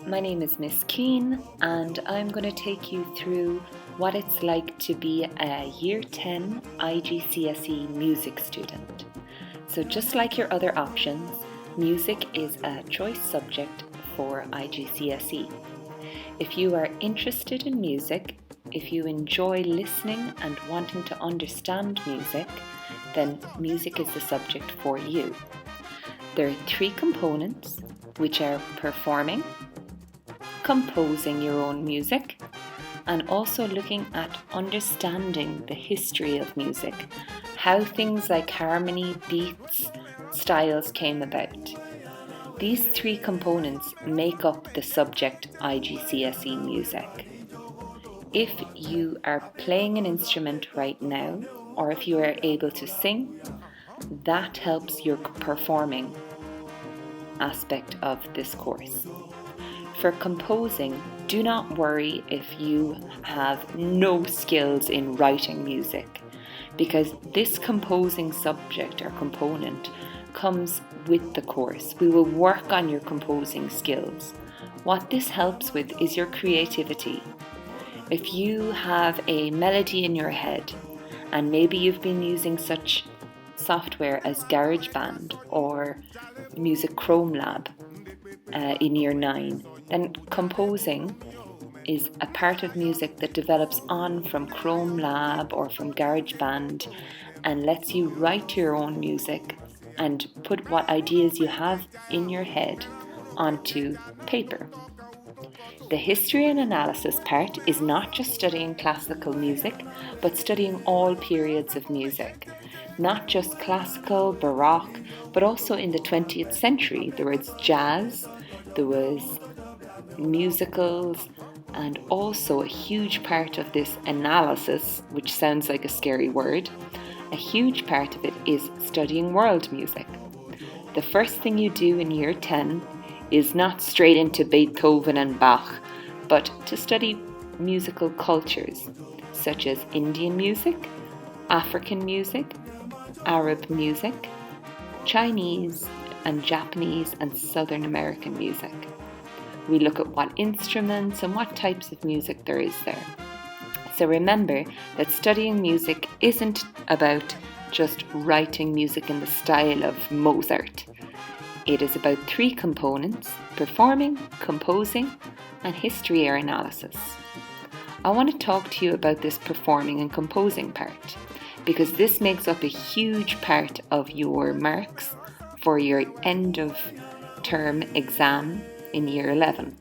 My name is Miss Keane, and I'm going to take you through what it's like to be a Year 10 IGCSE music student. So just like your other options, music is a choice subject for IGCSE. If you are interested in music, if you enjoy listening and wanting to understand music, then music is the subject for you. There are 3 components, which are performing, composing your own music, and also looking at understanding the history of music, how things like harmony, beats, styles came about. These 3 components make up the subject IGCSE music. If you are playing an instrument right now, or if you are able to sing, that helps your performing aspect of this course. For composing, do not worry if you have no skills in writing music, because this composing subject or component comes with the course. We will work on your composing skills. What this helps with is your creativity. If you have a melody in your head, and maybe you've been using such software as GarageBand or Music Chrome Lab in Year 9, then composing is a part of music that develops on from Chrome Lab or from GarageBand and lets you write your own music and put what ideas you have in your head onto paper. The history and analysis part is not just studying classical music, but studying all periods of music. Not just classical, baroque, but also in the 20th century. There was jazz, there was musicals, and also a huge part of this analysis, which sounds like a scary word, a huge part of it is studying world music. The first thing you do in Year 10 is not straight into Beethoven and Bach, but to study musical cultures such as Indian music, African music, Arab music, Chinese and Japanese and Southern American music. We look at what instruments and what types of music there is there. So remember that studying music isn't about just writing music in the style of Mozart. It is about 3 components: performing, composing, and history or analysis. I want to talk to you about this performing and composing part, because this makes up a huge part of your marks for your end of term exam in Year 11.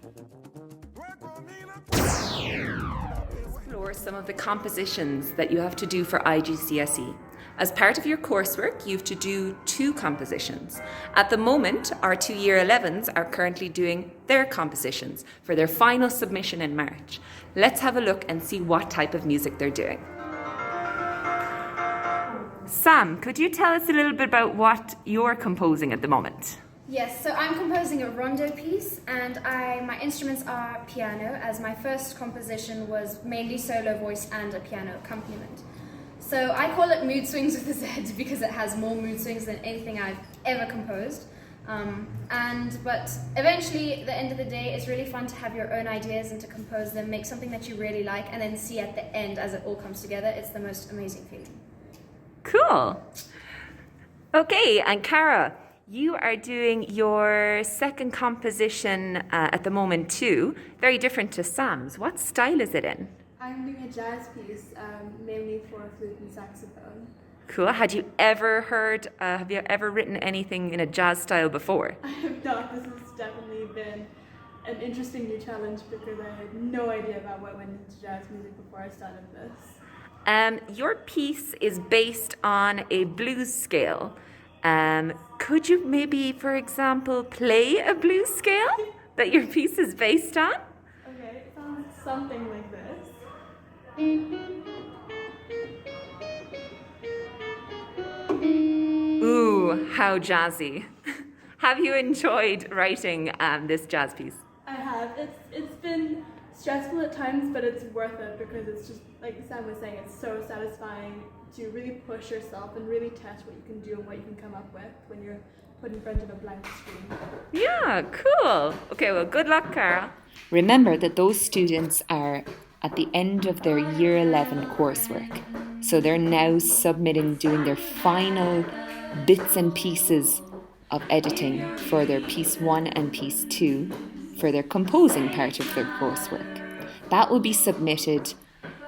Explore some of the compositions that you have to do for IGCSE. As part of your coursework, you have to do 2 compositions. At the moment, our 2 Year 11s are currently doing their compositions for their final submission in March. Let's have a look and see what type of music they're doing. Sam, could you tell us a little bit about what you're composing at the moment? Yes, so I'm composing a rondo piece, and my instruments are piano, as my first composition was mainly solo voice and a piano accompaniment. So I call it Mood Swings with a Z because it has more mood swings than anything I've ever composed. But eventually, at the end of the day, it's really fun to have your own ideas and to compose them, make something that you really like, and then see at the end as it all comes together. It's the most amazing feeling. Cool. Okay, and Cara, you are doing your second composition at the moment too, very different to Sam's. What style is it in? I'm doing a jazz piece, mainly for flute and saxophone. Cool. Have you ever written anything in a jazz style before? I have not. This has definitely been an interesting new challenge because I had no idea about what went into jazz music before I started this. Your piece is based on a blues scale. Could you maybe, for example, play a blues scale that your piece is based on? Okay, it sounds something like this. Ooh, how jazzy. Have you enjoyed writing this jazz piece? I have. It's been stressful at times, but it's worth it because it's just, like Sam was saying, it's so satisfying to really push yourself and really test what you can do and what you can come up with when you're put in front of a blank screen. Yeah, cool. Okay, well, good luck, Cara. Remember that those students are at the end of their Year 11 coursework. So they're now doing their final bits and pieces of editing for their Piece 1 and Piece 2 for their composing part of their coursework. That will be submitted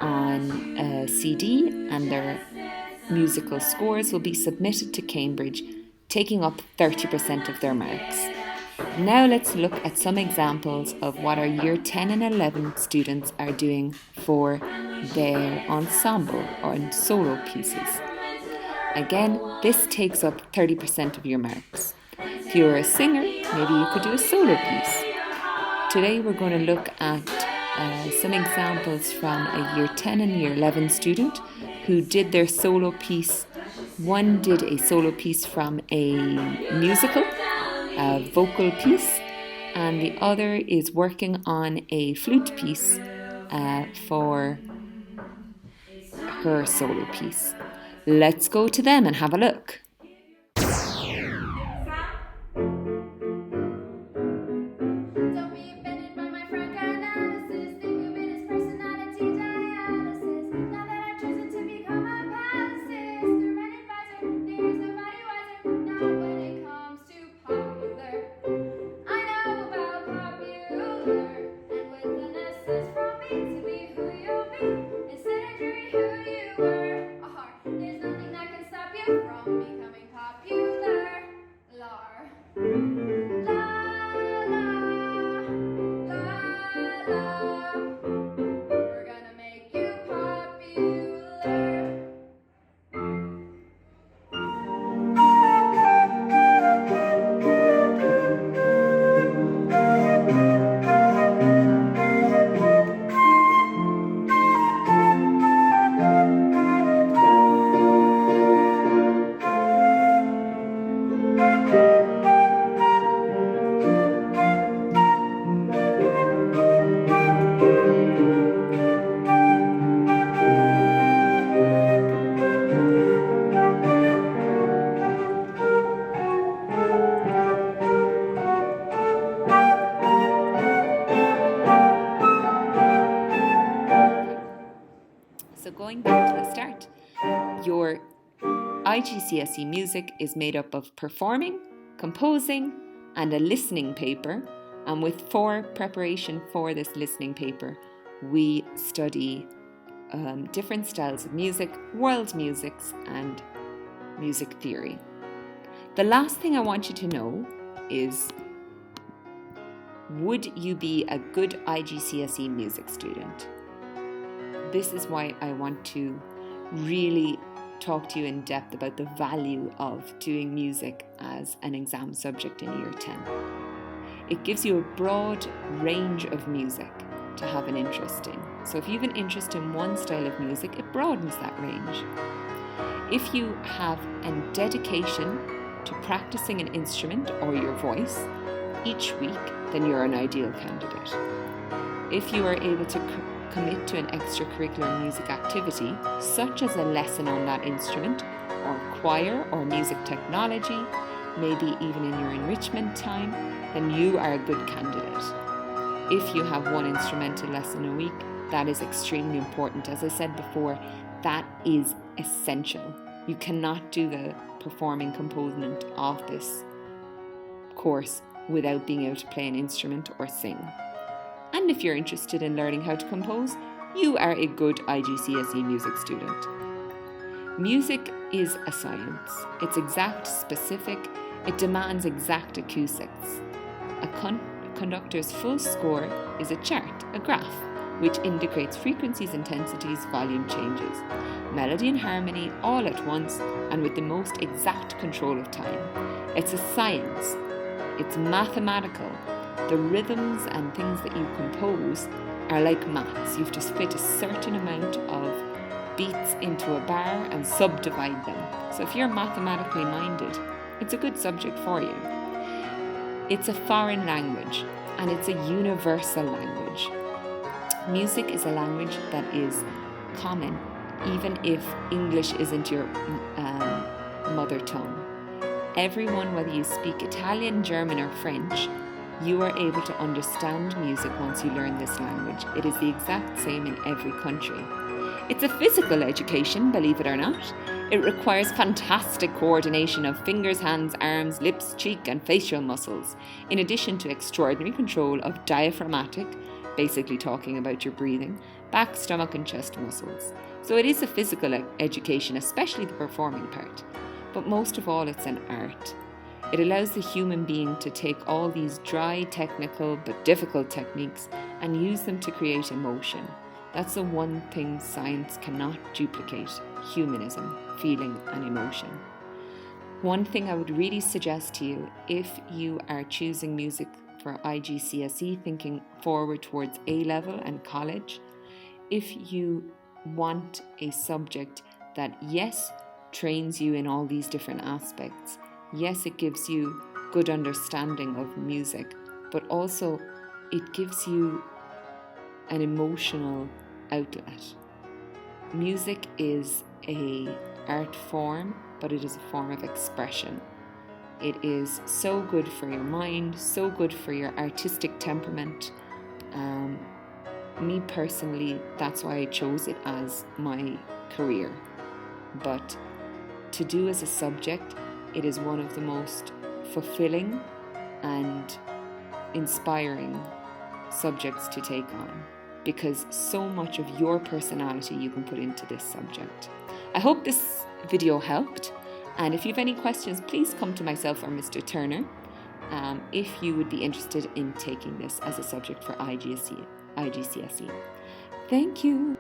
on a CD, and their musical scores will be submitted to Cambridge, taking up 30% of their marks. Now let's look at some examples of what our Year 10 and 11 students are doing for their ensemble or solo pieces. Again, this takes up 30% of your marks. If you're a singer, maybe you could do a solo piece. Today we're going to look at some examples from a Year 10 and Year 11 student who did their solo piece. One did a solo piece from a musical, a vocal piece, and the other is working on a flute piece for her solo piece. Let's go to them and have a look. So going back to the start, your IGCSE music is made up of performing, composing, and a listening paper. And for preparation for this listening paper, we study different styles of music, world musics, and music theory. The last thing I want you to know is, would you be a good IGCSE music student? This is why I want to really talk to you in depth about the value of doing music as an exam subject in Year 10. It gives you a broad range of music to have an interest in. So if you have an interest in one style of music, it broadens that range. If you have a dedication to practicing an instrument or your voice each week, then you're an ideal candidate. If you are able to commit to an extracurricular music activity, such as a lesson on that instrument, or choir or music technology, maybe even in your enrichment time, then you are a good candidate. If you have one instrumental lesson a week, that is extremely important. As I said before, that is essential. You cannot do the performing component of this course without being able to play an instrument or sing. And if you're interested in learning how to compose, you are a good IGCSE music student. Music is a science. It's exact, specific. It demands exact acoustics. A conductor's full score is a chart, a graph, which indicates frequencies, intensities, volume changes, melody and harmony all at once and with the most exact control of time. It's a science. It's mathematical. The rhythms and things that you compose are like maths. You have to fit a certain amount of beats into a bar and subdivide them. So if you're mathematically minded, it's a good subject for you. It's a foreign language and it's a universal language. Music is a language that is common, even if English isn't your mother tongue. everyone, whether you speak Italian, German or French, you are able to understand music once you learn this language. It is the exact same in every country. It's a physical education, believe it or not. It requires fantastic coordination of fingers, hands, arms, lips, cheek and facial muscles, in addition to extraordinary control of diaphragmatic, basically talking about your breathing, back, stomach and chest muscles. So it is a physical education, especially the performing part. But most of all, it's an art. It allows the human being to take all these dry, technical but difficult techniques and use them to create emotion. That's the one thing science cannot duplicate: humanism, feeling and emotion. One thing I would really suggest to you, if you are choosing music for IGCSE, thinking forward towards A-level and college, if you want a subject that, yes, trains you in all these different aspects, yes, it gives you good understanding of music, but also it gives you an emotional outlet. Music is an art form, but it is a form of expression. It is so good for your mind, so good for your artistic temperament. Me personally, that's why I chose it as my career. But to do as a subject, it is one of the most fulfilling and inspiring subjects to take on, because so much of your personality you can put into this subject. I hope this video helped, and if you have any questions, please come to myself or Mr. Turner if you would be interested in taking this as a subject for IGCSE. Thank you.